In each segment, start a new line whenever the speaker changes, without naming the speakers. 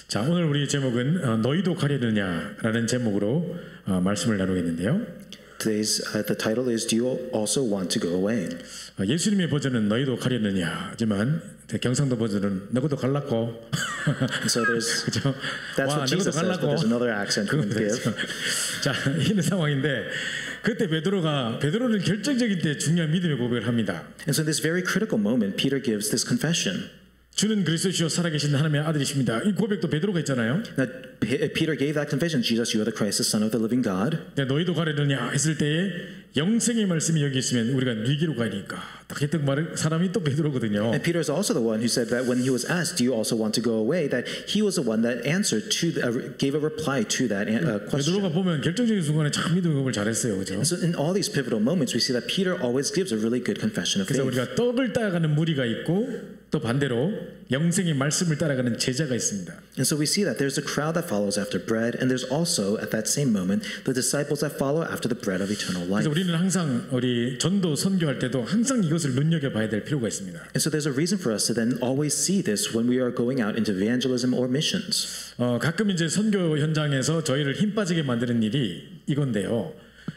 자, 오늘 우리 제목은 너희도 가려느냐라는 제목으로 말씀을 나누겠는데요.
Today's the title is Do you also want to go away?
예수님의 버전은 너희도 가려느냐 하지만 경상도 버전은 너희도 갈라고.
So there's
그렇죠?
that's what Jesus says, but there's another accent we give.
자, 이런 상황인데 그때 베드로는 결정적인 때 중요한 믿음의 고백을 합니다.
And so in this very critical moment, Peter gives this confession.
주는 그리스도시요 살아계신 하나님의 아들이십니다. 이 고백도 베드로가 했잖아요.
Now, Peter gave that confession, Jesus, you are the Christ, the Son of the living God.
너희도 가려느냐 했을 때에 영생의 말씀이 여기 있으면 우리가 네기로 가니까 딱 했던 말을 사람이 또 베드로거든요.
And Peter is also the one who said that when he was asked, do you also want to go away, that he was the one that answered gave a reply to that question.
베드로가 보면 결정적인 순간에 참 믿음의 고백을 잘했어요, 그렇죠?
And so in all these pivotal moments, we see that Peter always gives a really good confession of
그래서
faith.
우리가 떡을 따라가는 무리가 있고 또 반대로 영생의 말씀을 따라가는 제자가 있습니다.
And so we see that there's a crowd that follows after bread, and there's also at that same moment the disciples that follow after the bread of eternal life.
그래서 우리는 항상 우리 전도 선교할 때도 항상 이것을 눈여겨봐야 될 필요가 있습니다.
And so there's a reason for us to then always see this when we are going out into evangelism or missions.
가끔 이제 선교 현장에서 저희를 힘 빠지게 만드는 일이 이건데요.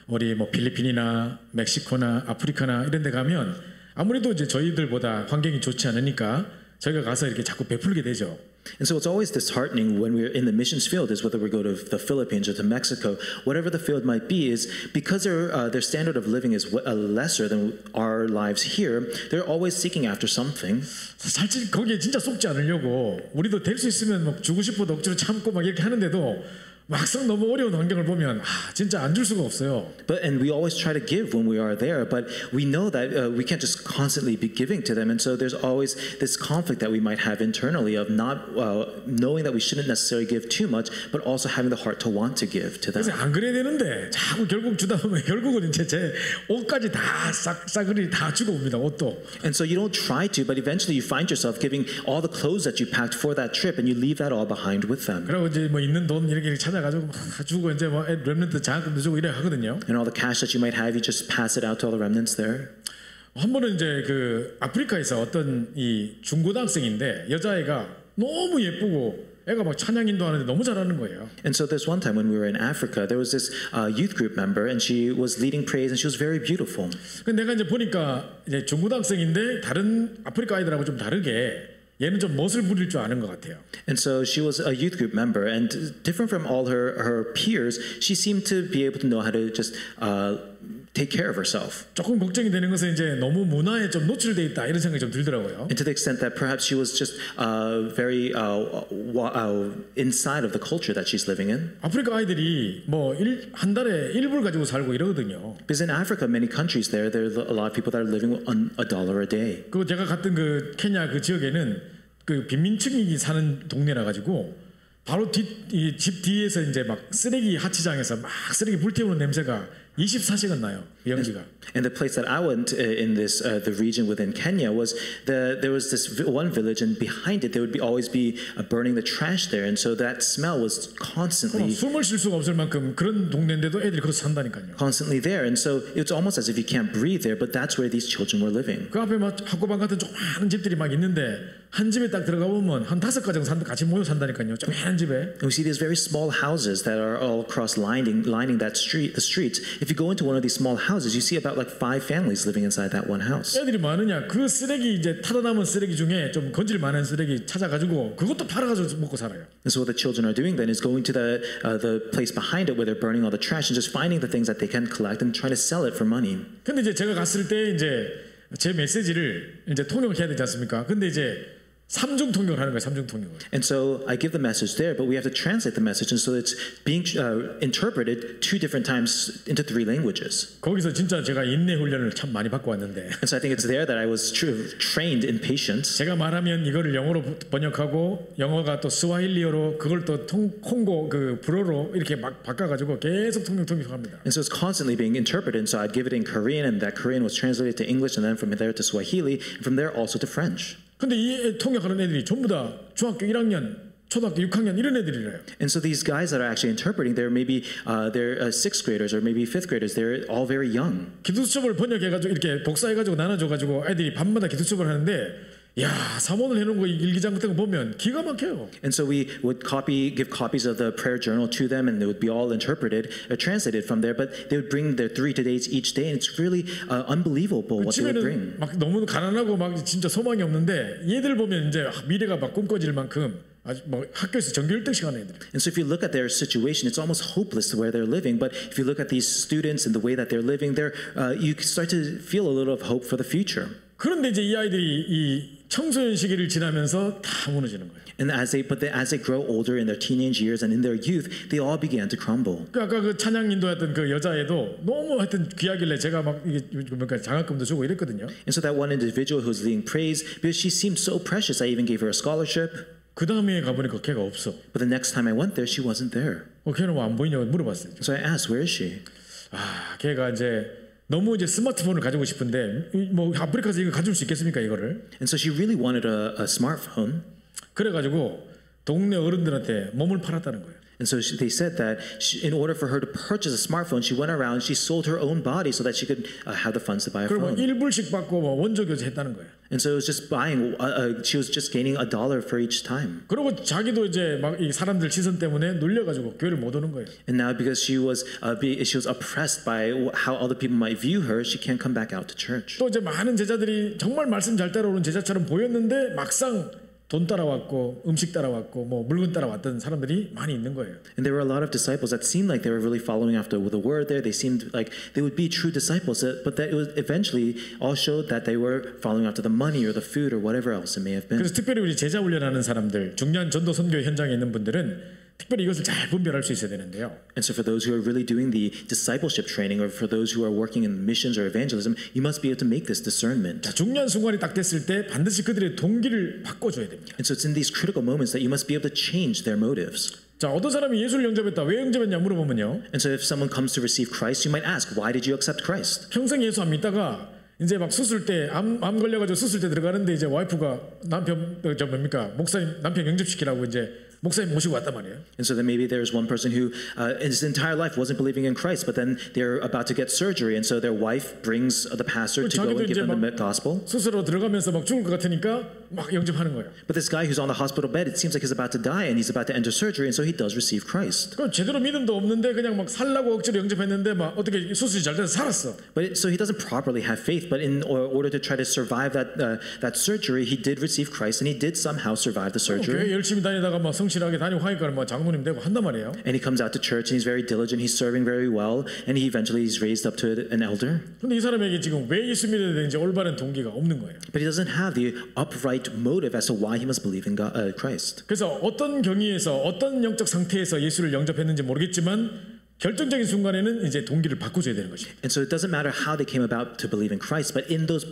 우리 뭐 필리핀이나 멕시코나 아프리카나 이런 데 가면 아무래도 이제 저희들보다 환경이 좋지 않으니까 저희가 가서 이렇게 자꾸 베풀게 되죠.
And so it's always disheartening when we're in the missions field, is whether we go to the Philippines or to Mexico, whatever the field might be, is because their standard of living is lesser than our lives here. They're always seeking after something.
사실 거기에 진짜 속지 않으려고 우리도 될 수 있으면 막 주고 싶어도 억지로 참고 막 이렇게 하는데도 막상 너무 어려운 환경을 보면 진짜 안 줄 수가 없어요.
And we always try to give when we are there, but we know that we can't just constantly be giving to them, and so there's always this conflict that we might have internally of not knowing that we shouldn't necessarily give too much, but also having the heart to want to give to them.
그래서 안 그래야 되는데 자꾸 결국 주다 보면 결국은 이제 제 옷까지 다 싸그리 다 주고 옵니다. 옷도.
And so you don't try to, but eventually you find yourself giving all the clothes that you packed for that trip, and you leave that all behind with them.
그리고 이제 뭐 있는 돈 이렇게 찾아가지고 주고 이제 뭐 렘넌트 장학금도 주고 이래 하거든요.
And all the cash that you might have, you just pass it out to all the remnants there.
한 번은 이제 그 아프리카에서 어떤 이 중고등학생인데 여자애가 너무 예쁘고 애가 막 찬양 인도하는데 너무 잘하는 거예요.
And so this one time when we were in Africa, there was this youth group member, and she was leading praise, and she was very beautiful.
근데 내가 이제 보니까 이제 중고등학생인데 다른 아프리카 아이들하고 좀 다르게 얘는 좀 멋을 부릴 줄 아는 것 같아요.
And so she was a youth group member, and different from all her peers, she seemed to be able to know how to just take care of herself.
조금 걱정이 되는 것은 이제 너무 문화에 좀 노출돼 있다 이런 생각이 좀 들더라고요.
And to the extent that perhaps she was just very inside of the culture that she's living in.
아프리카 아이들이 뭐 한 달에 1불 가지고 살고 이러거든요.
Because in Africa, many countries there's a lot of people that are living on $1 a day.
그 제가 갔던 그 케냐 그 지역에는 그 빈민층이 사는 동네라 가지고 바로 집 뒤에서 이제 막 쓰레기 하치장에서 막 쓰레기 불태우는 냄새가 24시간 나요. 연기가.
And the place that I went in this the region within Kenya was there was this one village, and behind it there would always be burning the trash there, and so that smell was constantly
숨을 쉴 수가 없을 만큼 그런 동네인데도 애들이 거기서 산다니까요.
constantly there, and so it's almost as if you can't breathe there, but that's where these children were living.
그 앞에 막 학고방 같은 조그마한 집들이 막 있는데 한 집에 딱 들어가 보면 한 5가정 같이 모여 산다니까요. 조그마한 집에.
We see these very small houses that are all across lining that the streets. If you go into one of these small houses, you see about like 5 families living inside that one house.
애들이 많으냐? 그 쓰레기 이제 타다 남은 쓰레기 중에 좀 건질 만한 쓰레기 찾아가지고 그것도 팔아가지고 먹고 살아요.
And so what the children are doing then is going to the place behind it where they're burning all the trash and just finding the things that they can collect and trying to sell it for money.
근데 이제 제가 갔을 때 이제 제 메시지를 이제 통역을 해야 되지 않습니까? 근데 이제 3중 통역을 하는 거예요. 3중 통역을.
And so I give the message there, but we have to translate the message, and so it's being interpreted 2 different times into 3 languages.
거기서 진짜 제가 인내 훈련을 참 많이 받고 왔는데.
And so I think it's there that I was trained in patience.
제가 말하면 이거를 영어로 번역하고 영어가 또 스와힐리어로 그걸 또 콩고 그 불어로 이렇게 막 바꿔가지고 계속 통역합니다.
And so it's constantly being interpreted. And so I'd give it in Korean, and that Korean was translated to English, and then from there to Swahili, and from there also to French.
근데 이 통역하는 애들이 전부 다 중학교 1학년, 초등학교 6학년 이런 애들이래요.
And so these guys that are actually interpreting, they're maybe they're 6th graders or maybe 5th graders. They're all very young.
기도 수첩을 번역해가지고 이렇게 복사해가지고 나눠줘가지고 애들이 밤마다 기도 수첩을 하는데 야, 사본을 해놓은 거 일기장 같은 거 보면 기가 막혀요.
And so we would give copies of the prayer journal to them, and they would be all interpreted, translated from there. But they would bring their 3 days each day, and it's really unbelievable what they would bring.
집에는 막 너무 가난하고 막 진짜 소망이 없는데 얘들 보면 이제 미래가 막 꿈꿔질 만큼 아주 뭐 학교에서 전교 1등씩 하는 애들.
And so if you look at their situation, it's almost hopeless where they're living. But if you look at these students and the way that they're living, you start to feel a little of hope for the future.
그런데 이제 이 아이들이 이 청소년 시기를 지나면서 다 무너지는 거예요.
And as they grow older in their teenage years and in their youth, they all began to crumble.
아까 그 찬양 인도했던 그 여자애도 너무 하여튼 귀하길래 제가 막 이게 그러니까 장학금도 주고 이랬거든요.
And so that one individual who was leading praise, because she seemed so precious, I even gave her a scholarship.
그 다음에 가보니까 걔가 없어.
But the next time I went there, she wasn't there.
걔는 왜 안 보이냐고 물어봤어요.
So I asked, where is she?
걔가 이제 너무 이제 스마트폰을 가지고 싶은데 뭐 아프리카에서 이거 가질 수 있겠습니까 이거를?
And so she really wanted a smartphone.
그래가지고 동네 어른들한테 몸을 팔았다는 거예요.
And so they said that in order for her to purchase a smartphone, she went around, she sold her own body so that she could have the funds to buy a
그리고
phone.
1불씩 받고 뭐 원조 교체했다는 거예요.
And so it was just buying, she was just gaining $1 for each time.
그리고 자기도 이제 막 이 사람들 시선 때문에 눌려가지고 교회를 못 오는 거예요.
And now because she was oppressed by how other people might view her, she can't come back out to church.
또 이제 많은 제자들이 정말 말씀 잘 따라오는 제자처럼 보였는데 막상 돈 따라왔고 음식 따라왔고 뭐 물건 따라왔던 사람들이 많이 있는 거예요.
And there were a lot of disciples that seemed like they were really following after the word there. They seemed like they would be true disciples, but that it was eventually all showed that they were following after the money or the food or whatever else it may have been.
그래서 특별히 우리 제자 훈련하는 사람들, 중요한 전도 선교 현장에 있는 분들은 특별히 이것을 잘 분별할 수 있어야 되는데요.
And so for those who are really doing the discipleship training, or for those who are working in missions or evangelism, you must be able to make this discernment.
자, 중요한 순간이 딱 됐을 때 반드시 그들의 동기를 바꿔줘야 됩니다.
And so it's in these critical moments that you must be able to change their motives.
자, 어떤 사람이 예수를 영접했다. 왜 영접했냐 물어보면요.
And so if someone comes to receive Christ, you might ask, why did you accept Christ?
평생 예수 안 믿다가 이제 막 수술 때 암 걸려가지고 수술 때 들어가는데 이제 와이프가 남편 목사님 남편 영접시키라고 이제 목사님 모시고 왔단 말이에요.
And so then maybe there's one person who his entire life wasn't believing in Christ, but then they're about to get surgery, and so their wife brings the pastor to go and give them the gospel.
수술로 들어가면서 막 죽을 것 같으니까 막 영접하는 거예요.
But this guy who's on the hospital bed, it seems like he's about to die, and he's about to enter surgery, and so he does receive Christ.
그 제대로 믿음도 없는데 그냥 막 살라고 억지로 영접했는데 막 어떻게 수술이 잘 돼서 살았어.
But so he doesn't properly have faith, but in order to try to survive that surgery, he did receive Christ, and he did somehow survive the surgery.
교회 열심히 다니다가 막 성실하게 다니고 하니까 뭐 장로님 되고 한단 말이에요.
And he comes out to church, and he's very diligent, he's serving very well, and he eventually is raised up to an elder.
근데 이 사람에게 지금 왜 예수 믿어야 되는지 올바른 동기가 없는 거예요.
But he doesn't have the upright motive as to why he must believe in Christ.
그래서 어떤 경위에서 어떤 영적 상태에서 예수를 영접했는지 모르겠지만 결정적인 순간에는 이제 동기를 바꿔줘야 되는 것입니다.
And so it doesn't matter how they came about to believe in Christ, but in those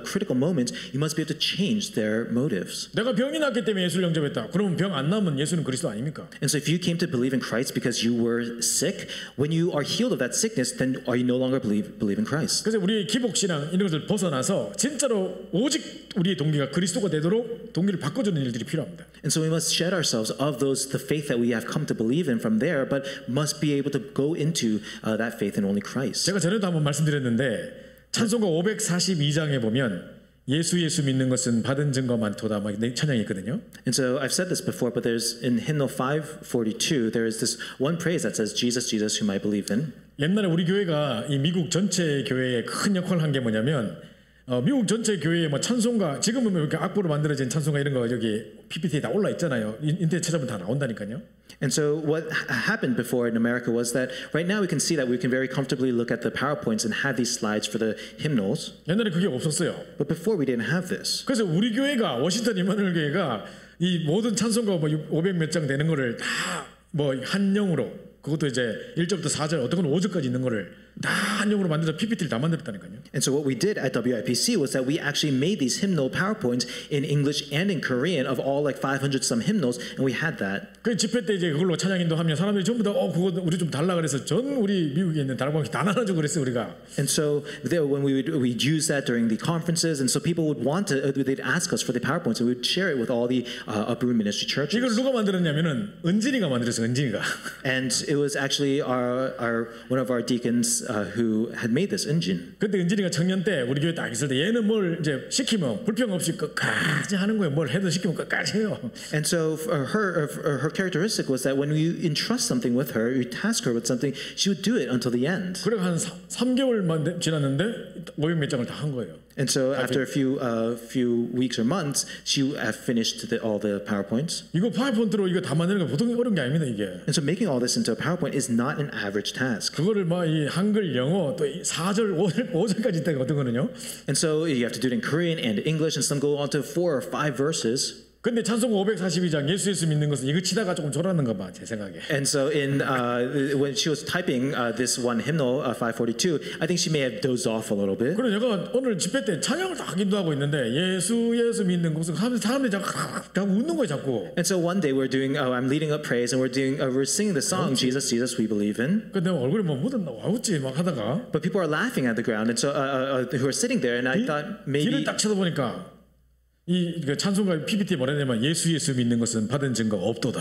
critical moments, you must be able to change their motives.
내가 병이 났기 때문에 예수를 영접했다. 그러면 병 안 나면 예수는 그리스도 아닙니까?
And so if you came to believe in Christ because you were sick, when you are healed of that sickness, then are you no longer believe in Christ?
그래서 우리의 기복신앙 이런 것을 벗어나서 진짜로 오직 우리의 동기가 그리스도가 되도록 동기를 바꿔주는 일들이 필요합니다.
And so we must shed ourselves of the faith that we have come to believe in from there, but must be able to go into that faith in only Christ.
제가 전에도 한번 말씀드렸는데 찬송가 542장에 보면 예수 믿는 것은 받은 증거 많도다 막 찬양이 있거든요.
And so I've said this before, but there's in hymnal 542 there is this one praise that says Jesus, Jesus, whom I believe in.
옛날에 우리 교회가 이 미국 전체 교회에 큰 역할을 한 게 뭐냐면 미국 전체 교회에 뭐 찬송가 지금은 이렇게 악보로 만들어진 찬송가 이런 거 여기 PPT에 다 올라 있잖아요. 인터넷 찾아보면 다 나온다니까요.
And so what happened before in America was that right now we can see that we can very comfortably look at the PowerPoints and have these slides for the hymnals.
옛날에 그게 없었어요.
But before we didn't have this.
그래서 우리 교회가 워싱턴 이마누엘 교회가 이 모든 찬송가 뭐 500 몇 장 되는 거를 다 뭐 한영으로 그것도 이제 1절부터 4절 어떤 건 5절까지 있는 거를 다 한영으로 만들어서 PPT를 다 만들었다니까요.
And so what we did at WIPC was that we actually made these hymnal PowerPoints in English and in Korean of all like 500 some hymnals, and we had that.
그 집회 때 이제 그걸로 찬양인도 하면 사람들이 전부 다 그거 우리 좀 달라 그래서 전 우리 미국에 있는 다락방이 다 나눠주고 그랬어요 우리가.
And so there, when we'd use that during the conferences, and so people would want to, they'd ask us for the PowerPoints, and we'd share it with all the upper room ministry churches.
이걸 누가 만들었냐면은 은진이가 만들었어 은진이가.
And it was actually one of our deacons, who had made this engine.
그때 은진이가 청년 때 우리 교회 딱 있을 때 얘는 뭘 이제 시키면 불평 없이 끝까지 하는 거예요. 뭘 해도 시키면 끝까지 해요.
And so her characteristic was that when you entrust something with her, you task her with something, she would do it until the end.
그래 한 3개월만 지났는데 500 몇 장을 다 한 거예요.
And so after a few weeks or months, she finished all the PowerPoints.
이거 파워포인트로 이거 다 만드는 거 보통 어려운 게 아닙니다 이게.
And so making all this into a PowerPoint is not an average task.
그거를 막 이 한글, 영어 또 4절, 5절까지 있다가 어떤거든요.
And so you have to do it in Korean and English, and some go on to 4 or 5 verses.
근데 찬송 542장 예수 믿는 것은 이거 치다가 조금 졸았는가 봐 제 생각에.
And so when she was typing this one hymnal 542, I think she may have dozed off a little bit.
그래 내가 오늘 집회 때 찬양을 다 기도하고 있는데 예수 믿는 것은 사람들이 자꾸 웃는 거야 자꾸.
And so one day we're doing I'm leading up praise, and we're singing the song Jesus Jesus we believe in.
근데 얼굴에 뭐 묻었나 와 웃지 막 하다가.
But people are laughing at the ground, and so who are sitting there, and I thought maybe.
뒤를 딱 쳐다보니까. 이 찬송가 PPT 뭐라 하냐면 예수 믿는 것은 받은 증거 없도다.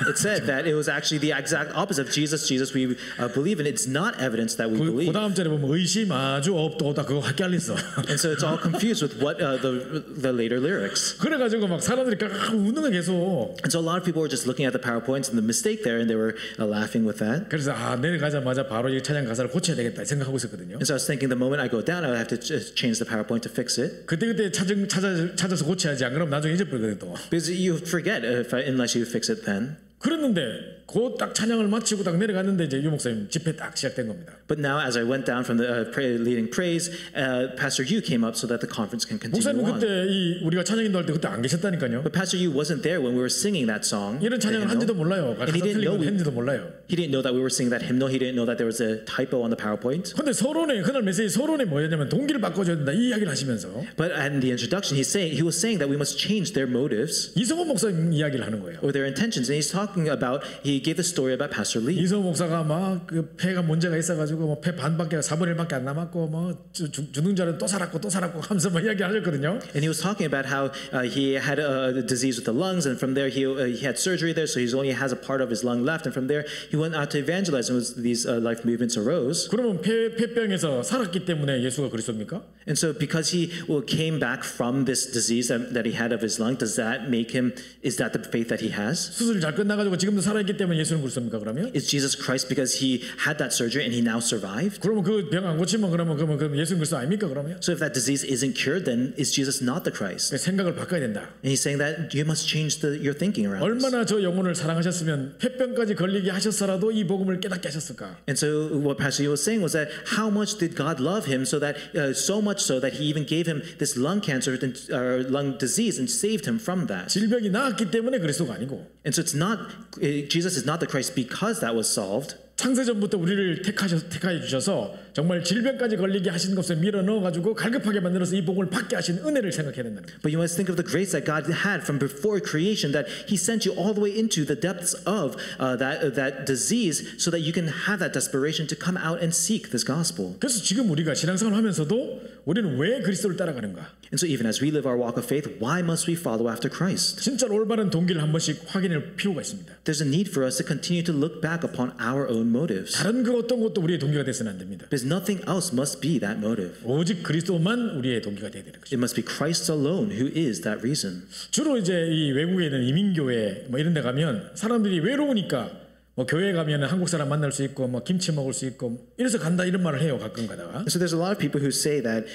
It said that it was actually the exact opposite of Jesus we believe in. It's not evidence that we believe.
그 다음 절에 보면 의심 아주 없도다 그거 헷갈렸어.
And so it's all confused with what the later lyrics.
그래가지고 막 사람들이 막 웃는 거 계속.
And so a lot of people were just looking at the PowerPoints and the mistake there, and they were laughing with that.
그래서 내려가자마자 바로 이 찬양 가사를 고쳐야 되겠다 생각하고 있었거든요.
And so I was thinking the moment I go down, I have to change the PowerPoint to fix it.
그때 찾아서 고쳐야지 안 그러면 나중에 잊어버리거든 또.
Because you forget unless you fix it then.
그랬는데 그 딱 찬양을 마치고 딱 내려갔는데 이제 유 목사님 집회 딱 시작된 겁니다.
But now as I went down from the leading praise, Pastor Yu came up so that the conference can continue
목사님
on.
그때 이 우리가 찬양 인도할 때 그때 안 계셨다니까요.
But Pastor Yu wasn't there when we were singing that song.
이런 찬양을 한지도 몰라요. 가사 틀린 거 했는지도 몰라요.
He didn't know that we were singing that hymnal. He didn't know that there was a typo on the PowerPoint.
근데 서론에 그날 메시지 서론에 뭐였냐면 동기를 바꿔줘야 된다 이 이야기를 하시면서.
But in the introduction, he was saying that we must change their motives
이성호 목사님 이야기를 하는 거예요.
or their intentions, and he's talking about. He gave the story about Pastor Lee.
이성호 목사가 막 그 폐가 문제가 있어가지고 뭐 폐 반밖에 4분의 1밖에 안 남았고 뭐 죽는 줄 알았는데 또 살았고 하면서 막 이야기하셨거든요.
And he was talking about how he had a disease with the lungs, and from there he had surgery there, so he only has a part of his lung left, and from there he went out to evangelize, and these life movements arose.
그러면 폐병에서 살았기 때문에 예수가 그리스도입니까?
And so because he came back from this disease that he had of his lung, does that make him? Is that the faith that he has?
수술 잘 끝나가지고 지금도 살아있기 때문에 예수는 그리스도입니까 그러면?
Is Jesus Christ because he had that surgery and he now survived?
그러면 그 병 안 고치면 그러면 예수는 그리스도 아닙니까 그러면?
So if that disease isn't cured, then is Jesus not the Christ?
생각을 바꿔야 된다.
And he's saying that you must change your thinking around this.
얼마나 저 영혼을 사랑하셨으면 폐병까지 걸리게 하셨어라도 이 복음을 깨닫게 하셨을까?
And so what Pastor Yu was saying was that how much did God love him so that so much so that he even gave him this lung cancer or lung disease and saved him from that.
질병이 나았기 때문에 그리스도가 아니고.
And so Jesus is not the Christ because that was solved.
창세전부터 우리를 택하여 주셔서 정말 질병까지 걸리게 하신 것을 밀어 넣어 가지고 갈급하게 만들어서 이 복음을 받게 하신 은혜를 생각해야 된다는 거예요.
But you must think of the grace that God had from before creation, that He sent you all the way into the depths of that disease, so that you can have that desperation to come out and seek this gospel.
그래서 지금 우리가 신앙생활을 하면서도 우리는 왜 그리스도를 따라가는가?
And so even as we live our walk of faith, why must we follow after Christ?
진짜 올바른 동기를 한 번씩 확인할 필요가 있습니다.
There's a need for us to continue to look back upon our own motives.
다른 그 어떤 것도 우리의 동기가 되서는 안 됩니다.
Because nothing else must be that motive.
오직 그리스도만 우리의 동기가 되어야 되는 것입니다.
It must be Christ alone who is that reason.
주로 이제 이 외국에 있는 이민교회 뭐 이런 데 가면 사람들이 외로우니까 뭐 교회 가면 한국 사람 만날 수 있고 뭐 김치 먹을 수 있고 이래서 간다 이런 말을 해요 가끔 가다가.
So there's a lot of people who say that,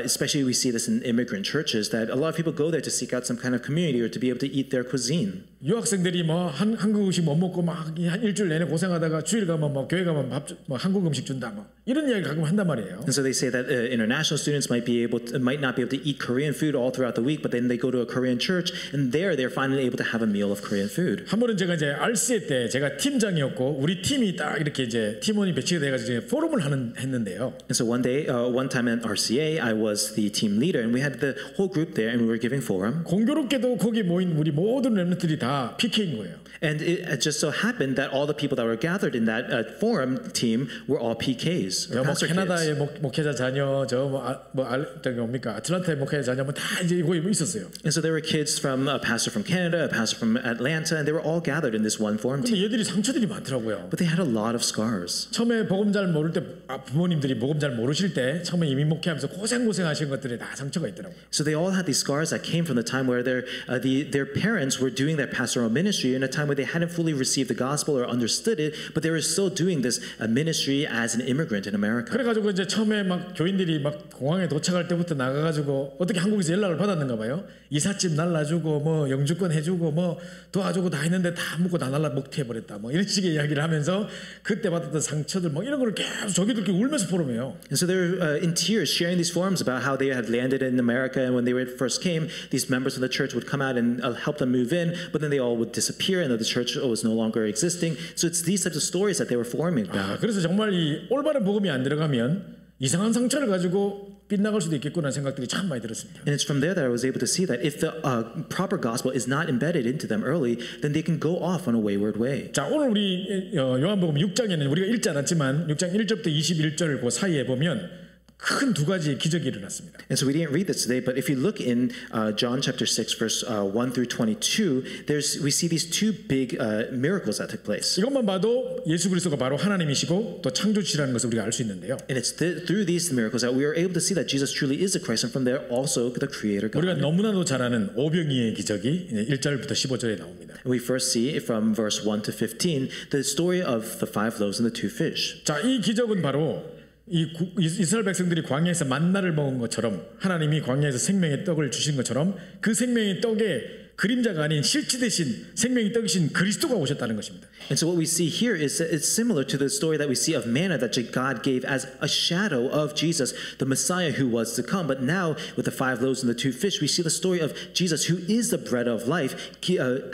especially we see this in immigrant churches, that a lot of people go there to seek out some kind of community or to be able to eat their cuisine.
유학생들이 뭐 한국 음식 못 먹고 막 한 일주일 내내 고생하다가 주일 가면 뭐 교회 가면 뭐 한국 음식 준다 뭐 이런 이야기 가끔 한단 말이에요.
And so they say that international students might not be able to eat Korean food all throughout the week, but then they go to a Korean church and there they're finally able to have a meal of Korean food.
한 번은 제가 이제 RCA 때 제가 팀장이었고 우리 팀이 딱 이렇게 이제 팀원이 배치가 돼가지고 포럼을 했는데요.
And so one time at RCA, I was the team leader, and we had the whole group there, and we were giving forum.
공교롭게도 거기 모인 우리 모든 렘넌트들이 다 다 PK인 거예요.
And it just so happened that all the people that were gathered in that forum team were all PKs, or
뭐
pastor
캐나다의
kids.
목회자 자녀, 저기 뭡니까 아틀란타의 목회자 자녀 뭐 다 이제 거기 있었어요.
And so there were kids from a pastor from Canada, a pastor from Atlanta, and they were all gathered in this one forum
근데
team.
얘들이 상처들이 많더라고요.
But they had a lot of scars.
처음에 복음 잘 모를 때 부모님들이 복음 잘 모르실 때 처음에 이민 목회하면서 고생하신 것들이 다 상처가 있더라고요.
So they all had these scars that came from the time where their parents were doing their pastoral ministry in a time where they hadn't fully received the gospel or understood it, but they were still doing this ministry as an immigrant in America.
그래가지고 이제 처음에 막 교인들이 막 공항에 도착할 때부터 나가가지고 어떻게 한국에서 연락을 받았는가 봐요. 이삿짐 날라주고 뭐 영주권 해주고 뭐 도와주고 다 했는데 다 묻고 다 날라 목퇴해버렸다. 뭐 이런 식의 이야기를 하면서 그때 받았던 상처들 뭐 이런 걸 계속 저기들끼리 울면서 포럼해요.
And so they're in tears sharing these forums about how they had landed in America, and when they first came, these members of the church would come out and help them move in, but then they all would disappear and the church was no longer existing. So it's these types of stories that they were forming about.
그래서 정말 이 올바른 복음이 안 들어가면 이상한 상처를 가지고 빗나갈 수도 있겠구나 생각들이 참 많이 들었습니다.
And it's from there that I was able to see that if the proper gospel is not embedded into them early, then they can go off on a wayward way.
자, 오늘 우리 요한복음 6장에는 우리가 읽지 않았지만 6장 1절부터 21절 그 사이에 보면 큰 두 가지 기적이 일어났습니다.
And so we didn't read this today, but if you look in John chapter 6, verse 1 through 22, we see these two big miracles that took place.
이것만 봐도 예수 그리스도가 바로 하나님이시고 또 창조주시라는 것을 우리가 알 수 있는데요.
And it's through these miracles that we are able to see that Jesus truly is the Christ, and from there also the Creator God.
우리가 너무나도 잘 아는 오병이의 기적이 1절부터 15절에 나옵니다.
And we first see from verse 1 to 15 the story of the 5 loaves and the 2 fish.
자, 이 기적은 바로 이스라엘 백성들이 광야에서 만나를 먹은 것처럼 하나님이 광야에서 생명의 떡을 주신 것처럼 그 생명의 떡에 그림자가 아닌 실체 대신 생명의 떡이신 그리스도가 오셨다는 것입니다.
And so what we see here is it's similar to the story that we see of manna that God gave as a shadow of Jesus, the Messiah who was to come. But now with the 5 loaves and the 2 fish, we see the story of Jesus who is the bread of life,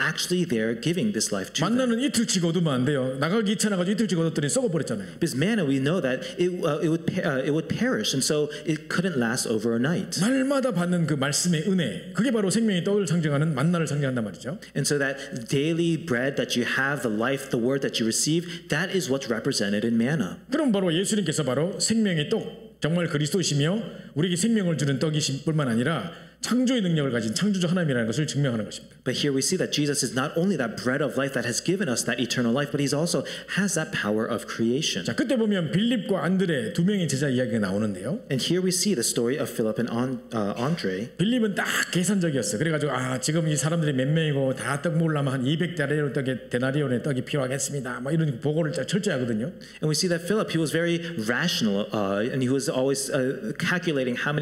actually there giving this life to them.
만나는 이틀치 거두면 안 돼요. 나가기 귀찮아가지고 이틀치 거뒀더니 썩어버렸잖아요.
Because manna, we know that it would perish, and so it couldn't last over a night.
날마다 받는 그 말씀의 은혜, 그게 바로 생명의 떡을 상징하는 만나를 상징한단 말이죠.
And so that daily bread that you have, the life, the word that you receive, that is what's represented in manna.
그럼 바로 예수님께서 바로 생명의 떡, 정말 그리스도시며 우리에게 생명을 주는 떡이신 뿐만 아니라 창조의 능력을 가진 창조주 하나님이라는 것을 증명하는 것입니다.
But here we see that Jesus is not only that bread of life that has given us that eternal life, but He also has that power of creation.
자, 그때 보면 빌립과 안드레 두 명의 제자 이야기가 나오는데요.
And here we see the story of Philip and Andre.
빌립은 딱 계산적이었어요. 그래가지고 지금 이 사람들이 몇 명이고 다 떡 먹으려면 한 200데나리온의 떡이 필요하겠습니다. 뭐 이런 보고를 철저히 하거든요.
And we see that Philip, he was very rational, and he was always calculating how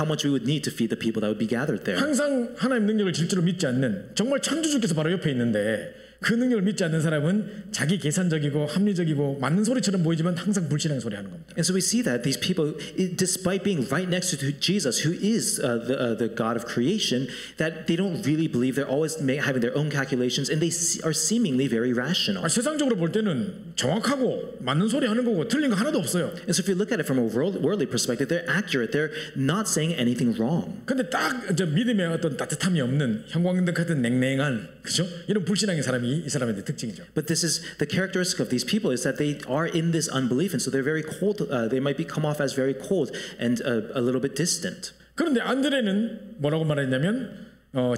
much we would need to feed the people that would be gathered there.
항상 하나님 능력을 질주로 믿지 않는 정말 창조주께서 바로 옆에 있는데 그 능력을 믿지 않는 사람은 자기 계산적이고 합리적이고 맞는 소리처럼 보이지만 항상 불신앙의 소리 하는 겁니다.
And so we see that these people, despite being right next to Jesus, who is the God of creation, that they don't really believe. They're always having their own calculations, and they are seemingly very rational.
세상적으로 볼 때는 정확하고 맞는 소리 하는 거고 틀린 거 하나도 없어요.
And so if you look at it from a worldly perspective, they're accurate. They're not saying anything wrong.
근데 딱 저 믿음의 어떤 따뜻함이 없는 형광등 같은 냉랭한 그죠? 이런 불신앙의 사람이 이 사람의 특징이죠.
But this is the characteristic of these people, is that they are in this unbelief, and so they're very cold. They might come off as very cold and a little bit distant.
그런데 안드레는 뭐라고 말했냐면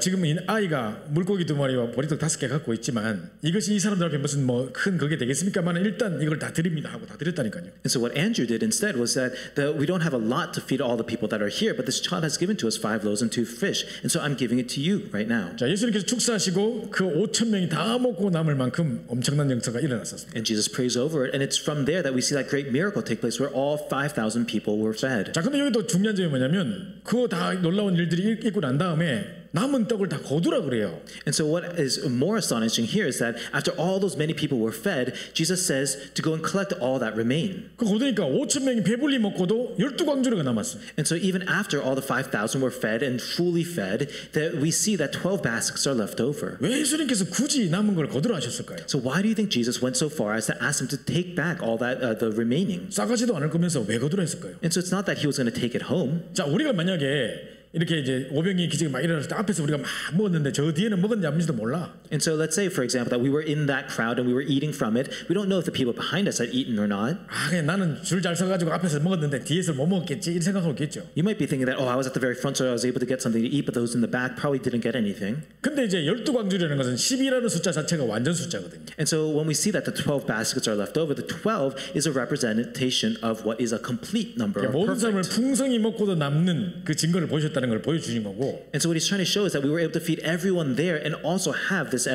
지금 이 아이가 물고기 2마리와 보리떡 5개 갖고 있지만 이것이 이 사람들 앞에 무슨 뭐 큰 그게 되겠습니까만은 일단 이걸 다 드립니다 하고 다 드렸다니까요.
And so what Andrew did instead was that we don't have a lot to feed all the people that are here, but this child has given to us 5 loaves and 2 fish, and so I'm giving it to you right now.
자, 예수님께서 축사하시고 그 5,000명이 다 먹고 남을 만큼 엄청난 역사가 일어났었습니다.
And Jesus prays over it, and it's from there that we see that great miracle take place, where all 5,000 people were fed.
자, 근데 여기 또 중요한 점이 뭐냐면 그거 다 놀라운 일들이 있고 난 다음에 남은 떡을 다 거두라 그래요.
And so what is more astonishing here is that after all those many people were fed, Jesus says to go and collect all that remain.
그 거두니까 5,000명이 배불리 먹고도 12광주리가 남았어요.
And so even after all the 5,000 were fed and fully fed, that we see that 12 baskets are left over.
왜 예수님께서 굳이 남은 걸 거두라 하셨을까요?
So why do you think Jesus went so far as to ask them to take back all that the remaining?
싸가지도 않을 거면서 왜 거두라 했을까요?
And so it's not that he was going to take it home.
자, 우리가 만약에 이렇게 이제 오병이 기적이 막 일어났을 때 앞에서 우리가 막 먹었는데 저 뒤에는 먹었는지 안 먹었는지도 몰라.
And so let's say, for example, that we were in that crowd and we were eating from it. We don't know if the people behind us had eaten or not.
아, 그냥 나는 줄 잘 서가지고 앞에서 먹었는데 뒤에서 못 먹었겠지 이렇게 생각하고 있겠죠.
You might be thinking that, oh, I was at the very front, so I was able to get something to eat, but those in the back probably didn't get anything.
근데 이제 12광주리라는 것은 10이라는 숫자 자체가 완전 숫자거든요.
And so when we see that the 12 baskets are left over, the 12 is a representation of what is a complete number, or
모든 사람을
perfect.
풍성히 먹고도 남는 그 증거를 보여줬다는 걸 보여주는 거고.
And so what he's trying to show is that we were able to feed everyone there and also have this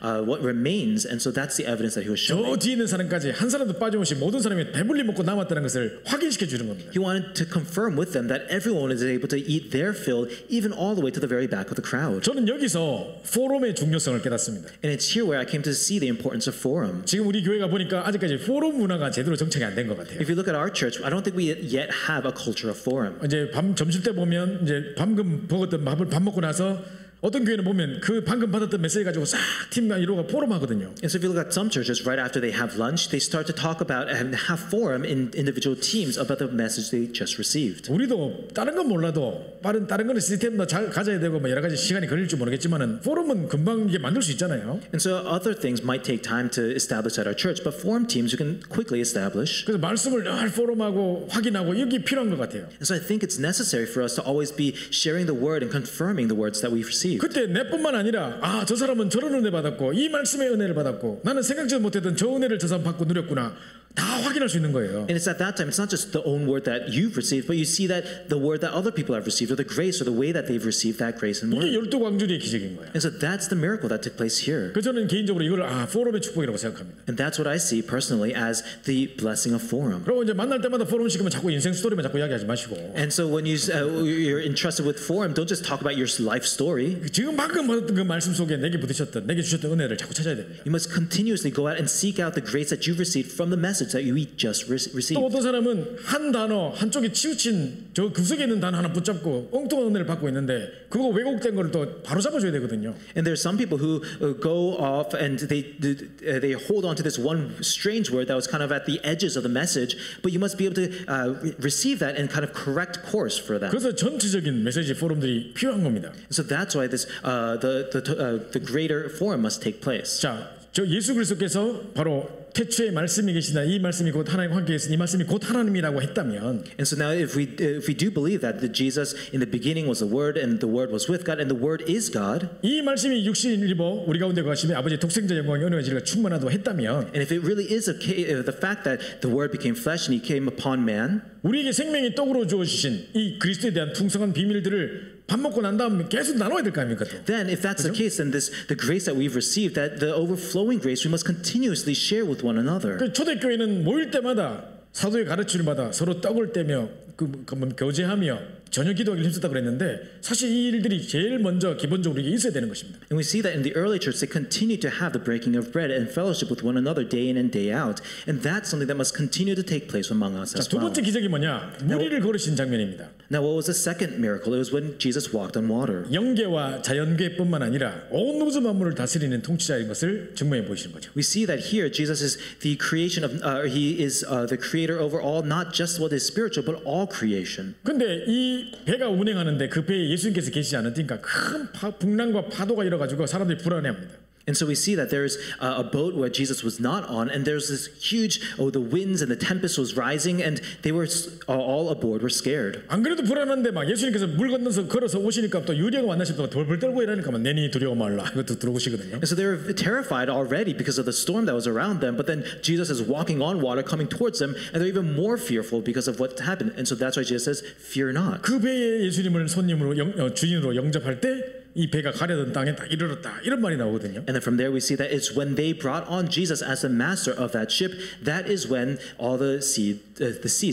what remains. And so that's the evidence that he was
저
showing.
뒤에 있는 사람까지 한 사람도 빠짐없이 모든 사람이 배불리 먹고 남았다는 것을 확인시켜 주는 겁니다.
He wanted to confirm with them that everyone is able to eat their fill, even all the way to the very back of the crowd.
저는 여기서 포럼의 중요성을 깨닫습니다.
And it's here where I came to see the importance of forum.
지금 우리 교회가 보니까 아직까지 포럼 문화가 제대로 정착이 안 된 것 같아요.
If you look at our church, I don't think we yet have a culture of forum.
이제 점심 때 보면 이제 방금 먹었던 밥 먹고 나서 어떤 교회는 보면 그 방금 받았던 메시지 가지고 싹 팀만 이루고 포럼하거든요.
And so if you look at some churches, right after they have lunch, they start to talk about and have forum in individual teams about the message they just received.
우리도 다른 건 몰라도 다른 거는 시스템도 잘 가져야 되고 뭐 여러 가지 시간이 걸릴지 모르겠지만은 포럼은 금방 이게 만들 수 있잖아요.
And so other things might take time to establish at our church, but forum teams you can quickly establish.
그래서 말씀을 늘 포럼하고 확인하고 이게 필요한 것 같아요.
And so I think it's necessary for us to always be sharing the word and confirming the words that we've received.
그때 내뿐만 아니라 아, 저 사람은 저런 은혜 받았고 이 말씀의 은혜를 받았고 나는 생각지도 못했던 저 은혜를 저 사람 받고 누렸구나. 다 확인할 수 있는 거예요.
And it's at that time, it's not just the own word that you've received, but you see that the word that other people have received, or the grace, or the way that they've received that grace and
이게
word.
12광주리의 기적인 거예요.
And so that's the miracle that took place here.
그래서 저는 개인적으로 이걸 포럼의 축복이라고 생각합니다.
And that's what I see personally as the blessing of forum.
그리고 이제 만날 때마다 포럼 시키면 자꾸 인생 스토리만 자꾸 이야기하지 마시고
And so when you're entrusted with forum, don't just talk about your life story.
지금 방금 받았던 그 말씀 속에 내게 부딪혔던 내게 주셨던 은혜를 자꾸 찾아야 됩니다.
You must continuously go out and seek out the grace that you've received from the message that you just
또
received.
어떤 사람은 한 단어 한쪽에 치우친 저 구석에 있는 단어 하나 붙잡고 엉뚱한 은혜를 받고 있는데 그거 왜곡된 거를 또 바로 잡아줘야 되거든요.
And there's some people who go off and they hold on to this one strange word that was kind of at the edges of the message, but you must be able to receive that and kind of correct course for that.
그래서 전체적인 메시지 포럼들이 필요한 겁니다.
So that's why this the greater forum must take place.
자, 저 예수 그리스도께서 바로 태초에 말씀이 계시다. 이 말씀이 곧 하나님과 함께 있으니 이 말씀이 곧 하나님이라고 했다면
And so now if we do believe that Jesus in the beginning was the Word and the Word was with God and the Word is God,
이 말씀이 육신을 입어 우리 가운데 거하시며 아버지의 독생자 영광의 은혜와 진리가 충만하다고 했다면
and if it really is the fact that the Word became flesh and He came upon man,
우리에게 생명이 떡으로 주어주신 이 그리스도에 대한 풍성한 비밀들을 밥 먹고 난 다음에 계속 나눠야 될 거 아닙니까? 또.
then if that's the case, then the grace that we've received, that the overflowing grace, we must continuously share with one another.
그 초대교회는 모일 때마다 사도의 가르침을 받아 서로 떡을 떼며 교제하며 저녁 기도하기를 힘썼다 그랬는데 사실 이 일들이 제일 먼저 기본적으로 이게 있어야 되는 것입니다.
And we see that in the early church, they continue to have the breaking of bread and fellowship with one another day in and day out. And that's something that must continue to take place among us
자,
as
두
well.
번째 기적이 뭐냐? 무리를 걸으신 장면입니다.
Now, what was the second miracle? It was when Jesus walked on water.
영계와 자연계뿐만 아니라 온 우주 만물을 다스리는 통치자인 것을 증명해 보이시는 거죠.
We see that here Jesus is the creation of, he is the creator over all, not just what is spiritual, but all creation.
근데 이 배가 운행하는데 그 배에 예수님께서 계시지 않으니까 큰 풍랑과 파도가 일어가지고 사람들이 불안해합니다.
And so we see that there's a boat where Jesus was not on, and there's this huge, the winds and the tempest was rising, and they were all aboard were scared.
안 그래도 불안한데 막 예수님께서 물 건너서 걸어서 오시니까 또 유리가 만나시다가 돌벌 떨고 이러니까 막 내니 두려워 말라 이것도 들어오시거든요.
And so they were terrified already because of the storm that was around them, but then Jesus is walking on water coming towards them, and they're even more fearful because of what happened. And so that's why Jesus says, "Fear not."
그 배에 예수님을 손님으로 주인으로 영접할 때 이 배가 가려던 땅에 딱 이르렀다 이런 말이 나오거든요.
And then from there we see that it's when they brought on Jesus as the master of that ship, that is when all the sea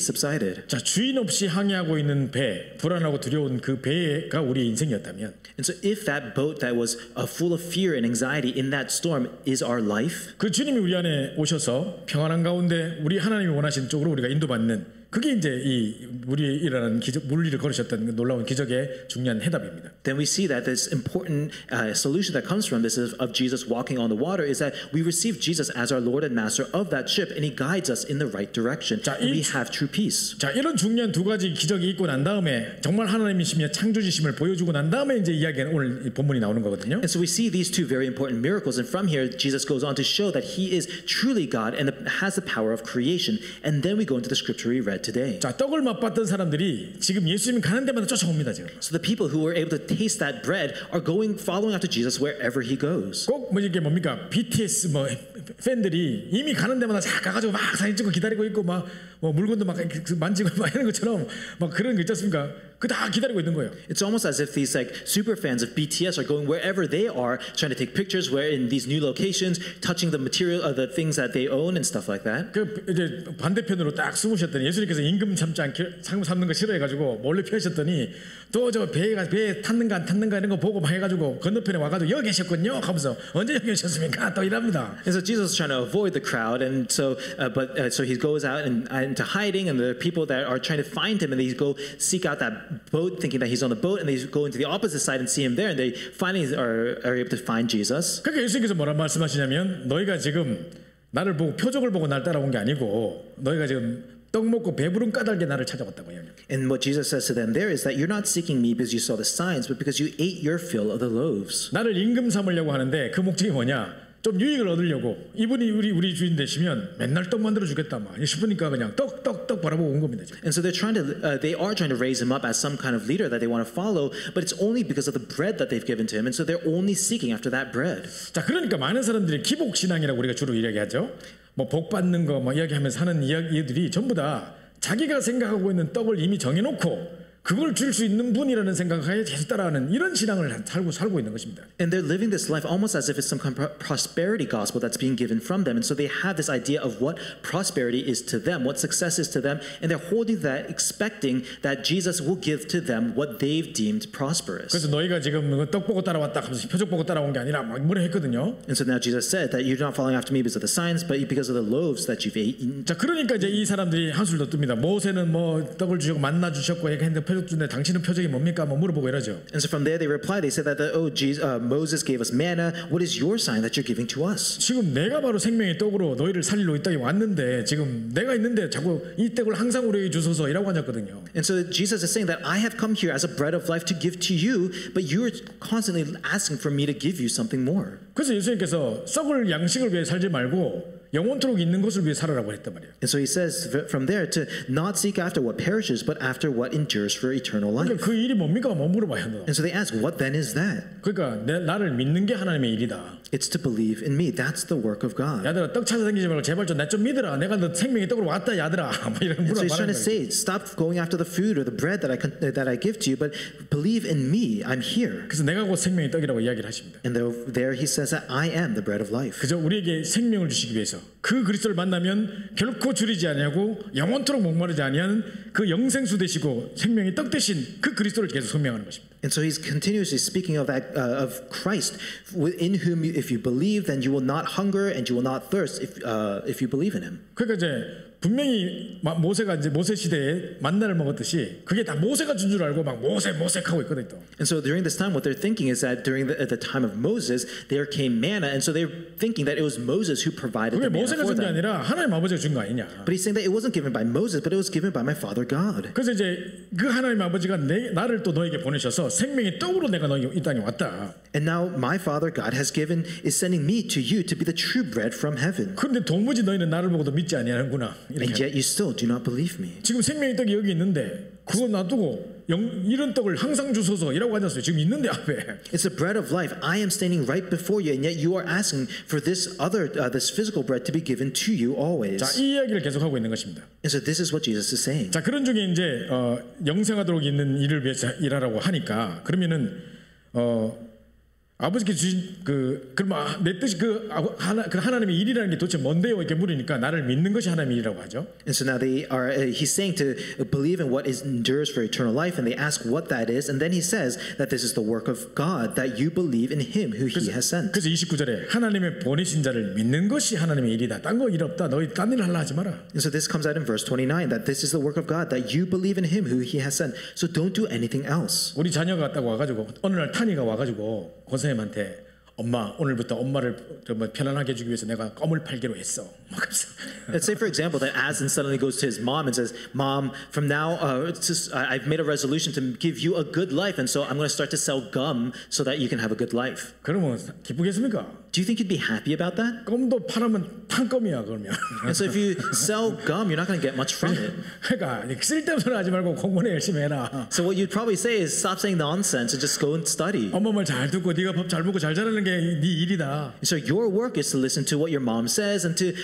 subsided.
자, 주인 없이 항해하고 있는 배, 불안하고 두려운 그 배가 우리의 인생이었다면
And so if that boat that was full of fear and anxiety in that storm is our life,
그 주님이 우리 안에 오셔서 평안한 가운데 우리 하나님이 원하신 쪽으로 우리가 인도받는 그게 이제 이 물이 일어나는 기적, 물리를 걸으셨던 그 놀라운 기적의 중요한 해답입니다.
Then we see that this important solution that comes from this of Jesus walking on the water is that we receive Jesus as our Lord and Master of that ship, and He guides us in the right direction, and we have true peace.
자, 이런 중요한 두 가지 기적이 있고 난 다음에 정말 하나님이시며 창조주심을 보여주고 난 다음에 이제 이야기는 오늘 이 본문이 나오는 거거든요.
And so we see these two very important miracles, and from here Jesus goes on to show that He is truly God and has the power of creation. And then we go into the scripture we read today.
자, 떡을 맛봤던 사람들이 지금 예수님 가는 데마다 쫓아옵니다 지금.
So the people who were able to taste that bread are following after Jesus wherever He goes.
꼭 뭐 이게 뭡니까? BTS 뭐 팬들이 이미 가는 데마다 자 가가지고 막 사진 찍고 기다리고 있고 막 뭐 물건도 막 만지고 막 이런 것처럼 막 그런 거 있지 않습니까? 그 다 기다리고 있는 거예요.
It's almost as if these like super fans of BTS are going wherever they are, trying to take pictures where in these new locations, touching the material of the things that they own and stuff like that.
그 이제 반대편으로 딱 숨으셨더니 예수님께서 임금 참지 않게 상금 삼는 거 싫어해가지고 몰래 피하셨더니 또 저 배에 탔는가 안 탔는가 이런 거 보고 막 해가지고 건너편에 와가지고 여기 계셨군요 하면서 언제 여기 계셨습니까? 또 이랍니다.
And so Jesus is trying to avoid the crowd, and so so he goes out and into hiding, and the people that are trying to find him, and they go seek out that boat, thinking that he's on the boat, and they go into the opposite side and see him there, and they finally are able to find Jesus.
그러니까 예수님께서 뭐라 말씀하시냐면 너희가 지금 나를 보고 표적을 보고 날 따라온 게 아니고 너희가 지금 떡 먹고 배부른 까닭에 나를 찾아왔다고 이야기해요.
And what Jesus says to them there is that you're not seeking me because you saw the signs, but because you ate your fill of the loaves.
나를 임금 삼으려고 하는데 그 목적이 뭐냐? 좀 유익을 얻으려고 이분이 우리 주인 되시면 맨날 떡 만들어 주겠다 막 싶으니까 그냥 떡 바라보고 온 겁니다. 지금.
And so they are trying to raise him up as some kind of leader that they want to follow, but it's only because of the bread that they've given to him, and so they're only seeking after that bread.
자, 그러니까 많은 사람들이 기복 신앙이라고 우리가 주로 이야기하죠. 뭐 복 받는 거 뭐 이야기하면서 하는 이야기들이 전부 다 자기가 생각하고 있는 떡을 이미 정해놓고 그걸 줄 수 있는 분이라는 생각하에 계속 따라하는 이런 신앙을 살고 있는 것입니다.
And they're living this life almost as if it's some kind of prosperity gospel that's being given from them. And so they have this idea of what prosperity is to them, what success is to them, and they're holding that, expecting that Jesus will give to them what they've deemed prosperous.
그래서 너희가 지금 떡 보고 따라왔다 하면서 표적 보고 따라온 게 아니라 막 뭐라 했거든요.
And so now Jesus said that you're not following after me because of the signs, but because of the loaves that you've eaten.
자, 그러니까 이제 이 사람들이 한술도 뜹니다. 모세는 뭐 떡을 주셨고 만나 주셨고 했는데 표적 준데 당신은 표적이 뭡니까? 뭐 물어보고 이러죠.
And so from there they reply. They said that Moses gave us manna. What is your sign that you're giving to us?
지금 내가 바로 생명의 떡으로 너희를 살리러 이 땅에 왔는데 지금 내가 있는데 자꾸 이 떡을 항상 우리에게 주소서이라고 하셨거든요.
And so Jesus is saying that I have come here as a bread of life to give to you, but you're constantly asking for me to give you something more.
그래서 예수님께서 썩을 양식을 위해 살지 말고 영원토록 있는 것을 위해 살아라고 했단 말이에요.
And so he says from there to not seek after what perishes, but after what endures for eternal life.
그러니까 그 일이 뭡니까? 뭐 물어봐야 한다.
And so they ask, what then is that?
그러니까 나를 믿는 게 하나님의 일이다.
It's to believe in me. That's the work of God.
야들아 떡 찾아다니지 말고 제발 좀 나 좀 믿어라. 내가 너 생명의 떡으로 왔다 야들아. 뭐 이런
And so he's trying
물어봐라.
to say, stop going after the food or the bread that I give to you, but believe in me. I'm here.
그래서 내가 곧 생명의 떡이라고 이야기를 하십니다.
And there he says that I am the bread of life.
그저 우리에게 생명을 주시기 위해서 그 그리스도를 만나면 결코 줄이지 아니하고 영원토록 목마르지 아니하는 그 영생수 되시고 생명의 떡 되신 그 그리스도를 계속 소명하는 것입니다.
And so he's continuously speaking of that of Christ, in whom if you believe, then you will not hunger and you will not thirst if you believe in him.
그러니까 이제 분명히 모세가 이제 모세 시대에 만나를 먹었듯이 그게 다 모세가 준 줄 알고 막 모색하고 있거든 또.
And so during this time, what they're thinking is that during the time of Moses, there came manna, and so they're thinking that it was Moses who provided
그게
the manna
모세가
for
준 게
them.
아니라 하나님 아버지가 준 거 아니냐.
But he's saying that it wasn't given by Moses, but it was given by my Father God.
그래서 이제 그 하나님 아버지가 나를 또 너에게 보내셔서 생명의 떡으로 내가 너희 이 땅에 왔다.
And now my Father God is sending me to you to be the true bread from heaven.
그런데 도무지 너희는 나를 보고도 믿지 아니하는구나.
And yet you still do not believe me.
지금 생명의 떡이 여기 있는데 그거 놔두고 이런 떡을 항상 주소서이라고 하셨어요. 지금 있는데 앞에.
It's the bread of life. I am standing right before you, and yet you are asking for this physical bread to be given to you always.
자, 이 이야기를 계속하고 있는 것입니다.
And so this is what Jesus is saying.
자, 그런 중에 이제 영생하도록 있는 일을 위해서 일하라고 하니까 그러면은 아버지께 주신 그럼 내 뜻이 그 하나님의 일이라는 게 도대체 뭔데요? 이렇게 물으니까 나를 믿는 것이 하나님의 일이라고 하죠.
And so now he's saying to believe in what endures for eternal life, and they ask what that is, and then he says that this is the work of God, that you believe in Him who He has sent.
그래서 29절에 하나님의 보내신 자를 믿는 것이 하나님의 일이다. 딴 거 일 없다. 너희 딴 일 하려 하지 마라.
And so this comes out in verse 29 that this is the work of God, that you believe in Him who He has sent. So don't do anything else.
우리 자녀가 왔다고 와가지고 어느 날 타니가 와가지고 권사님한테 엄마 오늘부터 엄마를 편안하게 해주기 위해서 내가 껌을 팔기로 했어. 막 그래서
Let's say, for example, that Aslan suddenly goes to his mom and says, "Mom, from now, I've made a resolution to give you a good life, and so I'm going to start to sell gum so that you can have a good life."
그러면 기쁘겠습니까?
Do you think you'd be happy about that?
껌도 팔으면 탕껌이야 그러면.
And so if you sell gum, you're not going to get much from it.
그러니까 쓸데없는 소리 하지 말고 공부나 열심히 해라.
So what you'd probably say is stop saying nonsense and just go and study.
엄마 말 잘 듣고 네가 밥 잘 먹고 잘 자라는 게 네 일이다.
So your work is to listen to what your mom says and to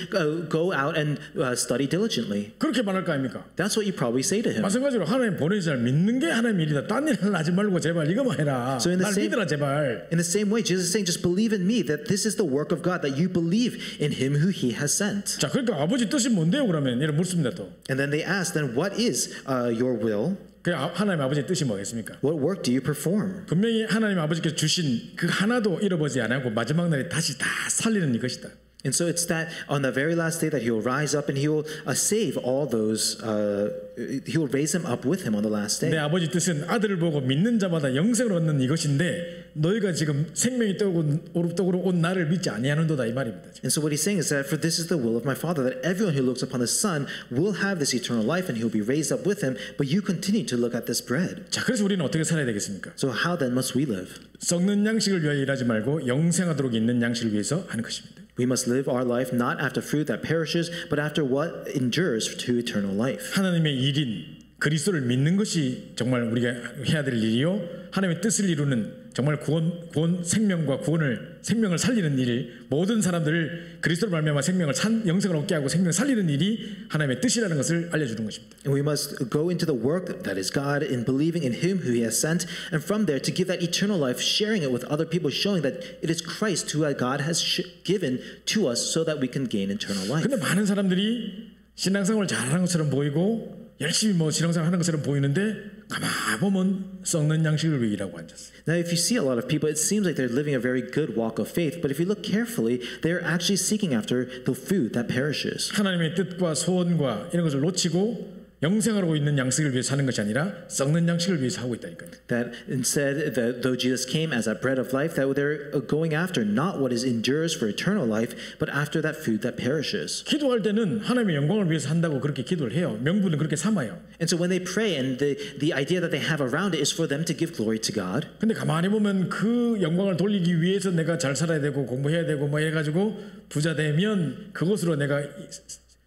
go out and study diligently.
그렇게 말할 거 아닙니까?
That's what you probably say to him.
마찬가지로 하나님 보내신 자를 믿는 게 하나님의 일이다. 딴 일 하지 말고 제발 이거만 해라.
So
날 믿으라 제발.
In the same way, Jesus is saying, just believe in me, that this is the work of God, that you believe in Him who He has sent.
자, 그러니까 아버지 뜻이 뭔데요? 그러면 이런 묻습니다 또.
And then they ask, then what is your will?
그 하나님 아버지의 뜻이 뭐겠습니까?
What work do you perform?
분명히 하나님 아버지께서 주신 그 하나도 잃어버리지 않고 마지막 날에 다시 다 살리는 이것이다.
And so it's that on the very last day that He will rise up and He will save all those. He will raise them up with Him on the last day.
내 아버지 뜻은 아들을 보고 믿는 자마다 영생을 얻는 이것인데 너희가 지금 생명이 떡으로 온 나를 믿지 아니하는도다 이 말입니다.
And so what He's saying is that for this is the will of my Father, that everyone who looks upon the Son will have this eternal life and He will be raised up with Him. But you continue to look at this bread.
자, 그래서 우리는 어떻게 살아야 되겠습니까?
So how then must we live?
썩는 양식을 위하여 일하지 말고 영생하도록 있는 양식을 위해서 하는 것입니다.
We must live our life not after fruit that perishes, but after what endures to eternal life.
하나님의 일인 그리스도를 믿는 것이 정말 우리가 해야 될 일이요. 하나님의 뜻을 이루는 정말 구원 생명과 생명을 살리는 일, 모든 사람들을 그리스도로 말미암아 영생을 얻게 하고 생명을 살리는 일이 하나님의 뜻이라는 것을 알려주는 것입니다.
And we must go into the work that is God in believing in Him who He has sent, and from there to give that eternal life, sharing it with other people, showing that it is Christ who God has given to us so that we can gain eternal life.
근데 많은 사람들이 신앙생활을 잘하는 것처럼 보이고 열심히 신앙생활 하는 것처럼 보이는데 가만 보면 썩는 양식을 위해 일하고 앉았어요.
Now, if you see a lot of people, it seems like they're living a very good walk of faith. But if you look carefully, they're actually seeking after the food that perishes.
하나님의 뜻과 소원과 이런 것을 놓치고 영생하고 있는 양식을 위해 사는 것이 아니라 썩는 양식을 위해서 하고 있다니까요.
That instead, though Jesus came as that bread of life, that they're going after not what is endures for eternal life, but after that food that perishes.
기도할 때는 하나님의 영광을 위해서 한다고 그렇게 기도를 해요. 명분은 그렇게 삼아요.
And so when they pray, and the idea that they have around it is for them to give glory to God.
근데 가만히 보면 그 영광을 돌리기 위해서 내가 잘 살아야 되고 공부해야 되고 뭐 해가지고 부자 되면 그것으로 내가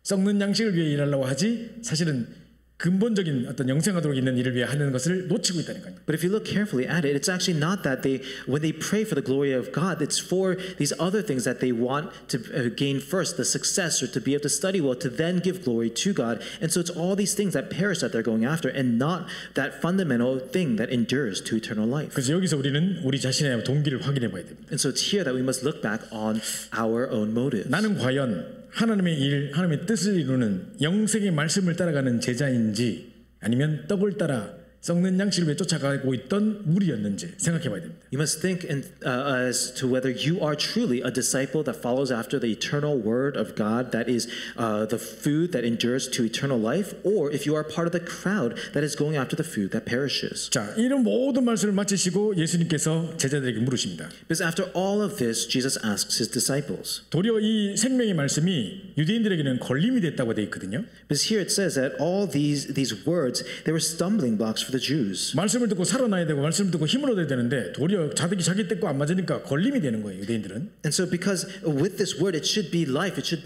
썩는 양식을 위해 일하려고 하지 사실은 근본적인 어떤 영생하도록 있는 일을 위해 하는 것을 놓치고 있다니까요.
But if you look carefully at it, it's actually not that when they pray for the glory of God, it's for these other things that they want to gain first, the success, or to be able to study well, to then give glory to God. And so it's all these things that perish that they're going after, and not that fundamental thing that endures to eternal life.
그래서 여기서 우리는 우리 자신의 동기를 확인해 봐야 됩니다.
And so it's here that we must look back on our own motives.
나는 과연 하나님의 일, 하나님의 뜻을 이루는 영생의 말씀을 따라가는 제자인지 아니면 떡을 따라 썩는 양식을 위해 쫓아가고 있던 무리였는지 생각해 봐야 됩니다.
You must think as to whether you are truly a disciple that follows after the eternal word of God, that is the food that endures to eternal life, or if you are part of the crowd that is going after the food that perishes.
자, 이런 모든 말씀을 마치시고 예수님께서 제자들에게 물으십니다.
Because after all of this, Jesus asks His disciples.
도리어 이 생명의 말씀이 유대인들에게는 걸림이 됐다고 되어 있거든요.
Because here it says that all these words, they were stumbling blocks for the Jews.
말씀을 듣고 살아나야 되고 말씀을 듣고 힘을 얻어야 되는데 도리어 자기 뜻과 안 맞으니까 걸림이 되는 거예요, 유대인들은.
And so because with this word it should be life, it should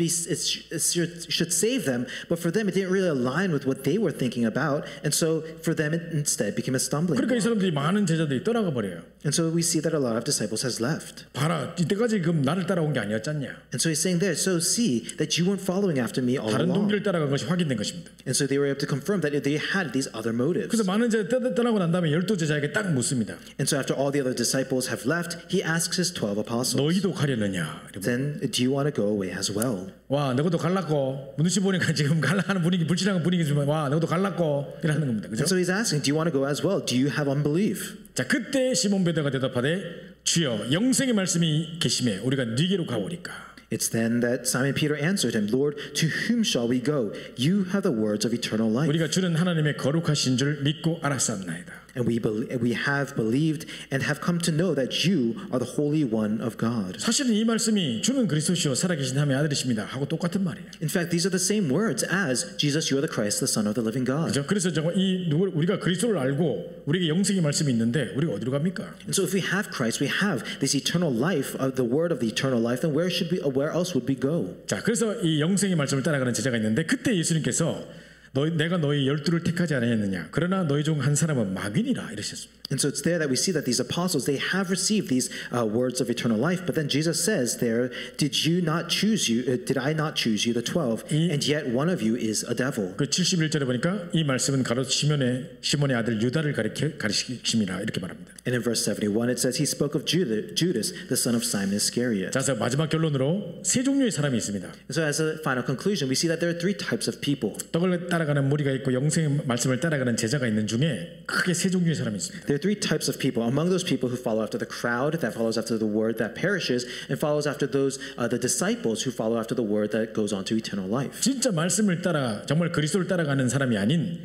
save them, but for them it didn't really align with what they were thinking about, and so for them it instead became a stumbling
그러니까 이
block.
사람들이 많은 제자들이 떠나가 버려요.
And so we see that a lot of disciples has left.
봐라, 이때까지 그럼 나를 따라온 게 아니었잖냐.
And so he's saying there, so see that you weren't following after me all
다른
along.
동기를 따라간 것이 확인된 것입니다.
And so they were able to confirm that they had these other motives.
그래서 많은 제자 떠나고 난 다음에 12제자에게 딱 묻습니다.
And so after all the other disciples have left, he asks his 12 apostles,
너희도 가려느냐?
then do you want to go away as well?
와, 너희도 갈랐고 눈치 보니까 지금 갈라하는 분위기, 불신한 분위기지만 와, 너희도 갈랐고 이러는 겁니다. 그죠?
And so he's asking, do you want to go as well? Do you have unbelief?
자, 그때 시몬 베드로가 대답하되 주여 영생의 말씀이 계심에 우리가 네게로 가오리까.
It's then that Simon Peter answered him, Lord, to whom shall we go? You have the words of eternal life.
우리가 주는 하나님의 거룩하신 줄 믿고 알았사옵나이다.
And we have believed and have come to know that you are the Holy One of God.
사실은 이 말씀이 주는 그리스도시요 살아계신 하나님의 아들이십니다 하고 똑같은 말이에요.
In fact, these are the same words as Jesus, you are the Christ, the Son of the living God.
그렇죠? 그래서 우리가 그리스도를 알고 우리에게 영생의 말씀이 있는데 우리가 어디로 갑니까?
And so if we have Christ, we have this eternal life, the word of the eternal life, then where else would we go?
자, 그래서 이 영생의 말씀을 따라가는 제자가 있는데 그때 예수님께서 내가 너희 12를 택하지 않았느냐? 그러나 너희 중 한 사람은 마귀니라 이러셨습니다.
And so it's there that we see that these apostles, they have received these words of eternal life. But then Jesus says there, did I not choose you, the 12? And yet one of you is a devil.
그 71절에 보니까 이 말씀은 가롯 시몬의 아들 유다를 가리키심이라 이렇게 말합니다.
And in verse 71 it says he spoke of Judas, the son of Simon Iscariot.
자, 그래서 마지막 결론으로 세 종류의 사람이 있습니다.
And so as a final conclusion, we see that there are three types of people.
떡을 따라가는 무리가 있고 영생의 말씀을 따라가는 제자가 있는 중에 크게 세 종류의 사람이 있습니다.
There are three types of people. Among those people who follow after the crowd, that follows after the word that perishes, and follows after those the disciples who follow after the word that goes on to eternal life.
진짜 말씀을 따라 정말 그리스도를 따라가는 사람이 아닌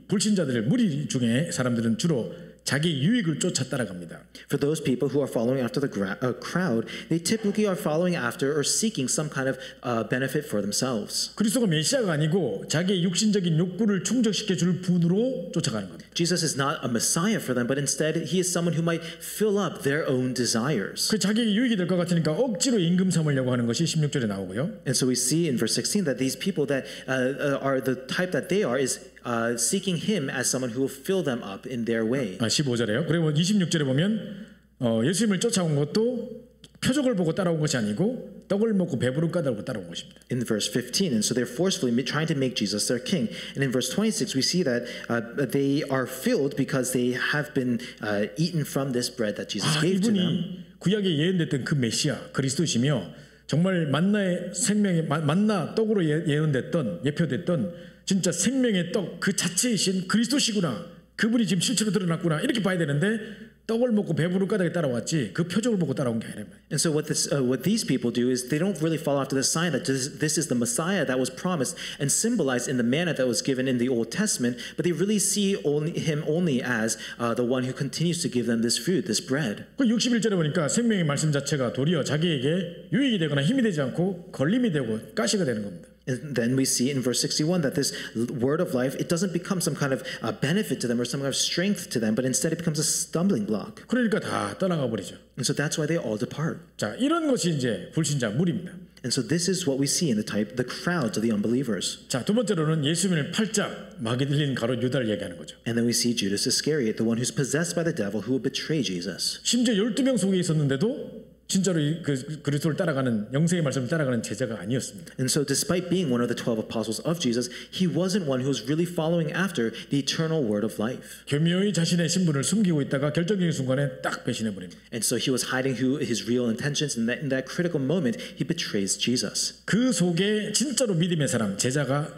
불신자들 무리 중에 사람들은 주로 자기 유익을 쫓아 따라갑니다.
For those people who are following after the crowd, they typically are following after or seeking some kind of benefit for themselves.
그리스도가 메시아가 아니고 자기의 육신적인 욕구를 충족시켜 줄 분으로 쫓아가는 겁니다.
Jesus is not a Messiah for them, but instead he is someone who might fill up their own desires.
그 자기에게 유익이 될 것 같으니까 억지로 임금 삼으려고 하는 것이 16절에 나오고요.
And so we see in verse 16 that these people that are the type that they are is seeking him as someone who will fill them up in their way.
15절에요. 그리고 26절에 보면 예수님을 쫓아온 것도 표적을 보고 따라온 것이 아니고 떡을 먹고 배부른 까닭으로 따라온 것입니다.
In verse 15, and so they're forcefully trying to make Jesus their king. And in verse 26, we see that they are filled because they have been eaten from this bread that Jesus gave to them.
이분이 구약에 예언됐던 그 메시아 그리스도시며 정말 만나의 생명의 만나 떡으로 예표됐던 진짜 생명의 떡 그 자체이신 그리스도시구나. 그분이 지금 실체로 드러났구나. 이렇게 봐야 되는데 떡을 먹고 배부른 까닭에 따라왔지 그 표적을 보고 따라온 게 아니라.
And so what these people do is they don't really follow after the sign that this is the Messiah that was promised and symbolized in the manna that was given in the Old Testament, but they really see him only as the one who continues to give them this food, this bread.
그 61절에 보니까 생명의 말씀 자체가 도리어 자기에게 유익이 되거나 힘이 되지 않고 걸림이 되고 가시가 되는 겁니다.
And then we see in verse 61 that this word of life, it doesn't become some kind of benefit to them or some kind of strength to them, but instead it becomes a stumbling block.
그러니까 다 떠나가 버리죠.
And so that's why they all depart.
자, 이런 것이 이제 불신자 무리입니다.
And so this is what we see in the crowds of the unbelievers.
자, 두 번째로는 예수님을 팔자 마귀 들린 가롯 유다를 얘기하는 거죠.
And then we see Judas Iscariot, the one who's possessed by the devil who will betray Jesus.
심지어 12명 속에 있었는데도 진짜로 그리스도를 따라가는 영생의 말씀을 따라가는 제자가 아니었습니다.
And so despite being one of the 12 apostles of Jesus, he wasn't one who was really following after the eternal word of life.
교묘히 자신의 신분을 숨기고 있다가 결정적인 순간에 딱 배신해 버립니다.
And so he was hiding his real intentions, and in that critical moment he betrays Jesus.
그 속에 진짜로 믿음의 사람 제자가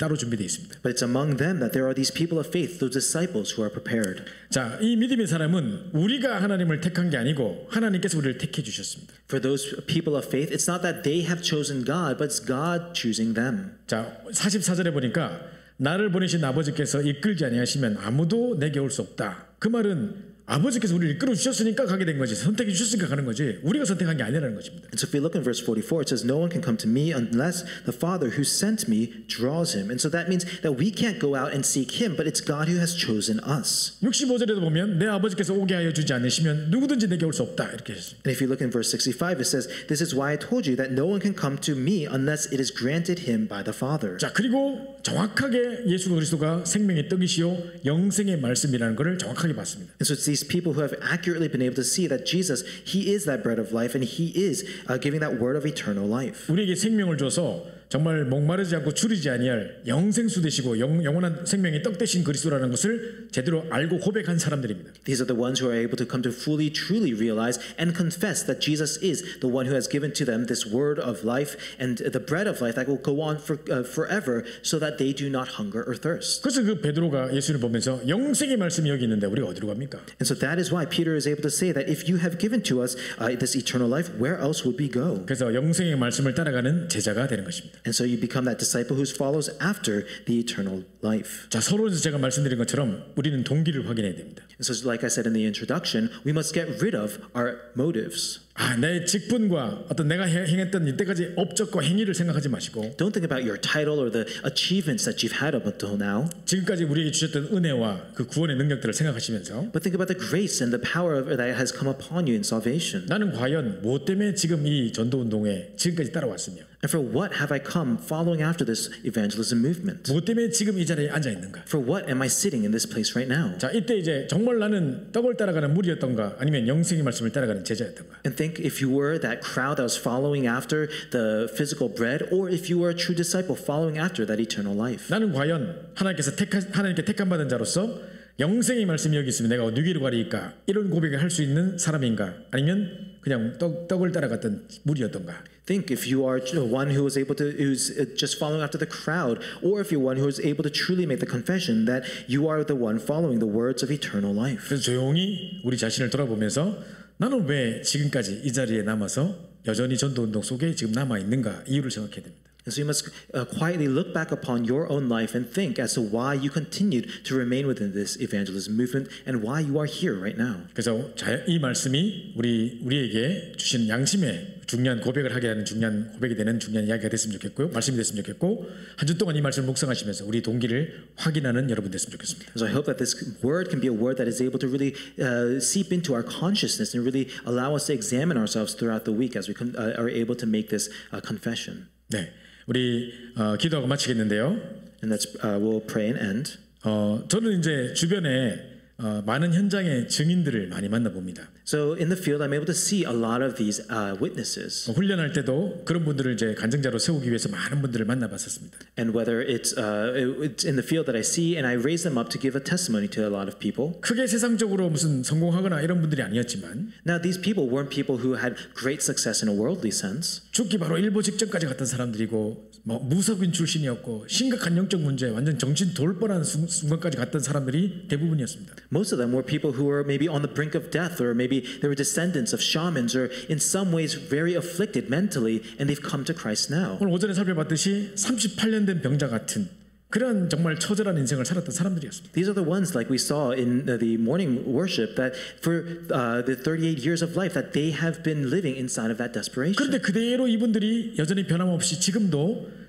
따로 준비되어 있습니다.
But it's among them that there are these people of faith, those disciples who are prepared.
자, 이 믿음의 사람은 우리가 하나님을 택한 게 아니고 하나님께서 우리를 택해 주셨습니다.
For those people of faith, it's not that they have chosen God, but it's God choosing them.
자, 44절에 보니까 나를 보내신 아버지께서 이끌지 아니하시면 아무도 내게 올 수 없다. 그 말은 아버지께서 우리를 이끌어 주셨으니까 가게 된 거지. 선택해 주셨으니까 가는 거지. 우리가 선택한 게 아니라는 것입니다.
And so if we look in verse 44, it says, "No one can come to me unless the Father who sent me draws him." And so that means that we can't go out and seek him, but it's God who has chosen us.
65절에도 보면 내 아버지께서 오게 하여 주지 않으시면 누구든지 내게 올 수 없다. 이렇게 했습니다.
And if you look in verse 65, it says, "This is why I told you that no one can come to me unless it is granted him by the Father."
자, 그리고 정확하게 예수 그리스도가 생명의 떡이시요 영생의 말씀이라는 것을 정확하게 봤습니다.
And so it's these people who have accurately been able to see that Jesus, he is that bread of life, and he is giving that word of eternal life.
우리에게 생명을 줘서 정말 목마르지 않고 줄이지 아니할 영생수 되시고 영원한 생명의 떡 되신 그리스도라는 것을 제대로 알고 고백한 사람들입니다.
These are the ones who are able to come to fully, truly realize and confess that Jesus is the one who has given to them this word of life and the bread of life that will go on forever so that they do not hunger or thirst.
그래서 그 베드로가 예수를 보면서 영생의 말씀이 여기 있는데 우리가 어디로 갑니까?
And so that is why Peter is able to say that if you have given to us this eternal life, where else would we go?
그래서 영생의 말씀을 따라가는 제자가 되는 것입니다.
And so you become that disciple who follows after the eternal life.
자, 서로 제가 말씀드린 것처럼 우리는 동기를 확인해야 됩니다.
And so like I said in the introduction, we must get rid of our motives.
내 직분과 어떤 내가 행했던 이때까지 업적과 행위를 생각하지 마시고
Don't think about your title or the achievements that you've had up until now,
지금까지 우리에게 주셨던 은혜와 그 구원의 능력들을 생각하시면서
but think about the grace and the power that has come upon you in salvation.
나는 과연 무엇 때문에 지금 이 전도운동에 지금까지 따라왔으며
And for what have I come following after this evangelism movement?
무엇 때문에 지금 이 자리에 앉아 있는가?
For what am I sitting in this place right now?
자, 이때 이제 정말 나는 떡을 따라가는 무리였던가 아니면 영생의 말씀을 따라가는 제자였던가?
And think if you were that crowd that was following after the physical bread, or if you were a true disciple following after that eternal life.
나는 과연 하나님께 택함 받은 자로서 영생의 말씀이 여기 있으면 내가 누구로 가리까? 이런 고백을 할 수 있는 사람인가? 아니면 그냥 떡을 따라갔던 무리였던가?
Think if you are one who was able to, who's just following after the crowd, or if you're one who is able to truly make the confession that you are the one following the words of eternal life.
그래서 조용히 우리 자신을 돌아보면서 나는 왜 지금까지 이 자리에 남아서 여전히 전도운동 속에 지금 남아 있는가? 이유를 생각해야 됩니다.
And so you must quietly look back upon your own life and think as to why you continued to remain within this evangelism movement and why you are here right now.
그래서 이 말씀이 우리에게 주신 양심의 중요한 고백을 하게 하는 중요한 고백이 되는 중요한 이야기가 됐으면 좋겠고요. 말씀이 됐으면 좋겠고 한 주 동안 이 말씀을 묵상하시면서 우리 동기를 확인하는 여러분 됐으면 좋겠습니다.
So I hope that this word can be a word that is able to really seep into our consciousness and really allow us to examine ourselves throughout the week as we are able to make this confession.
네, 우리 기도하고 마치겠는데요.
And that's we'll pray and end.
저는 이제 주변에 많은 현장의 증인들을 많이 만나봅니다.
So in the field, I'm able to see a lot of these witnesses.
훈련할 때도 그런 분들을 이제 간증자로 세우기 위해서 많은 분들을 만나봤었습니다.
And whether it's in the field that I see, and I raise them up to give a testimony to a lot of people.
크게 세상적으로 무슨 성공하거나 이런 분들이 아니었지만
Now these people weren't people who had great success in a worldly sense.
죽기 바로 일보 직전까지 갔던 사람들이고 무속인 출신이었고 심각한 영적 문제 완전 정신 돌 뻔한 순간까지 갔던 사람들이 대부분이었습니다.
Most of them were people who were maybe on the brink of death, or maybe they were descendants of shamans, or in some ways very afflicted mentally, and they've come to Christ now.
오늘 오전에 살펴봤듯이 38년 된 병자 같은 그런 정말 처절한 인생을 살았던 사람들이었습니다.
These are the ones like we saw in the morning worship that for the 38 years of life that they have been living inside of that desperation.
그런데 그대로 이분들이 여전히 변함없이 지금도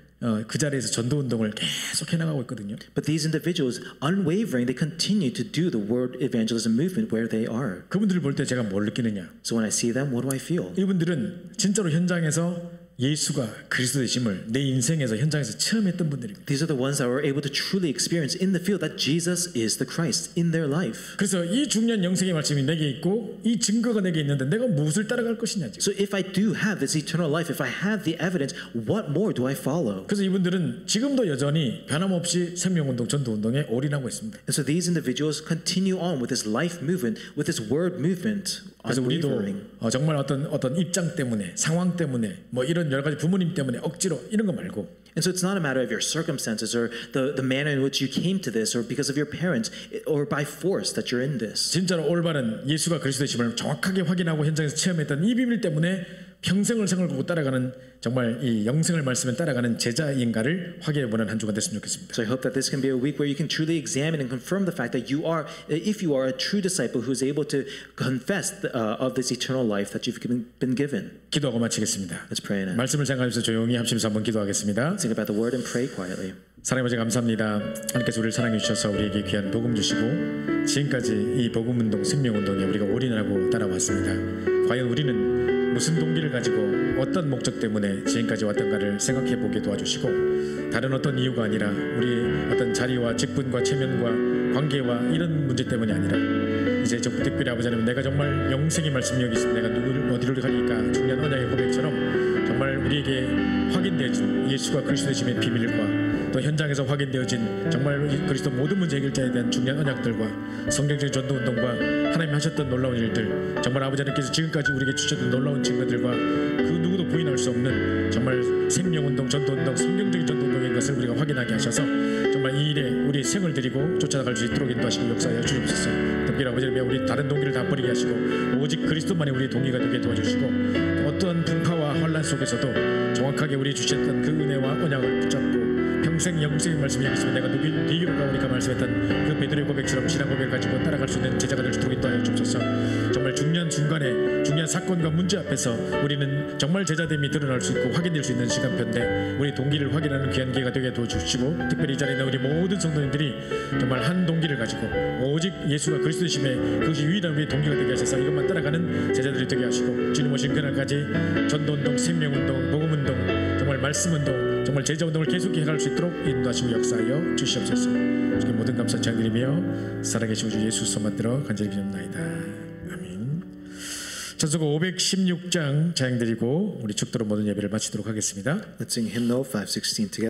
그 자리에서 전도 운동을 계속 해나가고 있거든요.
But these individuals, unwavering, they continue to do the word evangelism movement where they are.
그분들을 볼 때 제가 뭘 느끼느냐?
So when I see them, what do I feel?
이분들은 진짜로 현장에서 예수가 그리스도 되심을 내 인생에서 현장에서 체험했던 분들입니다.
These are the ones that were able to truly experience in the field that Jesus is the Christ in their life.
그래서 이 중요한 영생의 말씀이 내게 있고 이 증거가 내게 있는데 내가 무엇을 따라갈 것이냐 지금.
So if I do have this eternal life, if I have the evidence, what more do I follow?
그래서 이분들은 지금도 여전히 변함없이 생명운동, 전도운동에 올인하고 있습니다.
And so these individuals continue on with this life movement, with this word movement,
그래서 우리도
unwavering.
정말 어떤 입장 때문에 상황 때문에 뭐 이런 여러 가지 부모님 때문에 억지로 이런 거 말고
And so it's not a matter of your circumstances or the manner in which you came to this or because of your parents or by force that you're in this.
진짜로 올바른 예수가 그리스도이심을 정확하게 확인하고 현장에서 체험했던 이 비밀 때문에 평생을 생을 걸고 따라가는 정말 이 영생을 말씀에 따라가는 제자인가를 확인해보는 한 주가 됐으면 좋겠습니다.
So I hope that this can be a week where you can truly examine and confirm the fact that you are, if you are a true disciple who is able to confess of this eternal life that you've been given.
기도하고 마치겠습니다.
Let's pray now.
말씀을 생각하면서 조용히 합심해서 한번 기도하겠습니다.
Think about the word and pray quietly.
사랑의 아버지 감사합니다. 하나님께서 우리를 사랑해 주셔서 우리에게 귀한 복음 주시고 지금까지 이 복음운동, 생명운동에 우리가 올인하고 따라왔습니다. 과연 우리는 무슨 동기를 가지고 어떤 목적 때문에 지금까지 왔던가를 생각해 보게 도와주시고 다른 어떤 이유가 아니라 우리 어떤 자리와 직분과 체면과 관계와 이런 문제 때문이 아니라 이제 특별히 아버지 하나님 내가 정말 영생의 말씀이 여기 있으면 내가 누구를 어디로 가니까 중요한 언약의 고백처럼 정말 우리에게 확인되어진 예수가 그리스도이심의 비밀과 또 현장에서 확인되어진 정말 그리스도 모든 문제 해결자에 대한 중요한 언약들과 성경적인 전도운동과 하나님이 하셨던 놀라운 일들, 정말 아버지 하나님께서 지금까지 우리에게 주셨던 놀라운 증거들과 그 누구도 부인할 수 없는 정말 생명운동, 전도운동, 성경적인 전도운동인 것을 우리가 확인하게 하셔서 정말 이 일에 우리의 생을 드리고 쫓아나갈 수 있도록 인도하시고 역사하여 주옵소서. 특별히 아버지 하나님 우리 다른 동기를 다 버리게 하시고 오직 그리스도만이 우리의 동기가 되게 도와주시고 어떠한 풍파와 환란 속에서도 정확하게 우리 주셨던 그 은혜와 언약을 붙잡고 평생 영생의 말씀이 여기 있으면 내가 네기로 가오니까 말씀했던 그 베드로의 고백처럼 신앙 고백을 가지고 따라갈 수 있는 제자가 될 수 있도록 인도하여 주옵소서. 정말 중요한 순간에 중요한 사건과 문제 앞에서 우리는 정말 제자됨이 드러날 수 있고 확인될 수 있는 시간표인데 우리 동기를 확인하는 귀한 기회가 되게 도와주시고 특별히 이 자리에 있는 우리 모든 성도님들이 정말 한 동기를 가지고 오직 예수가 그리스도이심에 그것이 유일한 우리의 동기가 되게 하셔서 이것만 따라가는 제자들이 되게 하시고 주님 오신 그날까지 전도운동, 생명운동, 복음운동, 정말 말씀운동, 정말 제자운동을 계속 해갈 수 있도록 인도하시고 역사하여 주시옵소서. 주께 모든 감사 찬양드리며 살아계신 주 예수 손 만들어 간절히 기도합나이다. 아멘. 전서가 516장 찬양드리고 우리 축도로 모든 예배를 마치도록 하겠습니다.
Let's sing hymn 516 together.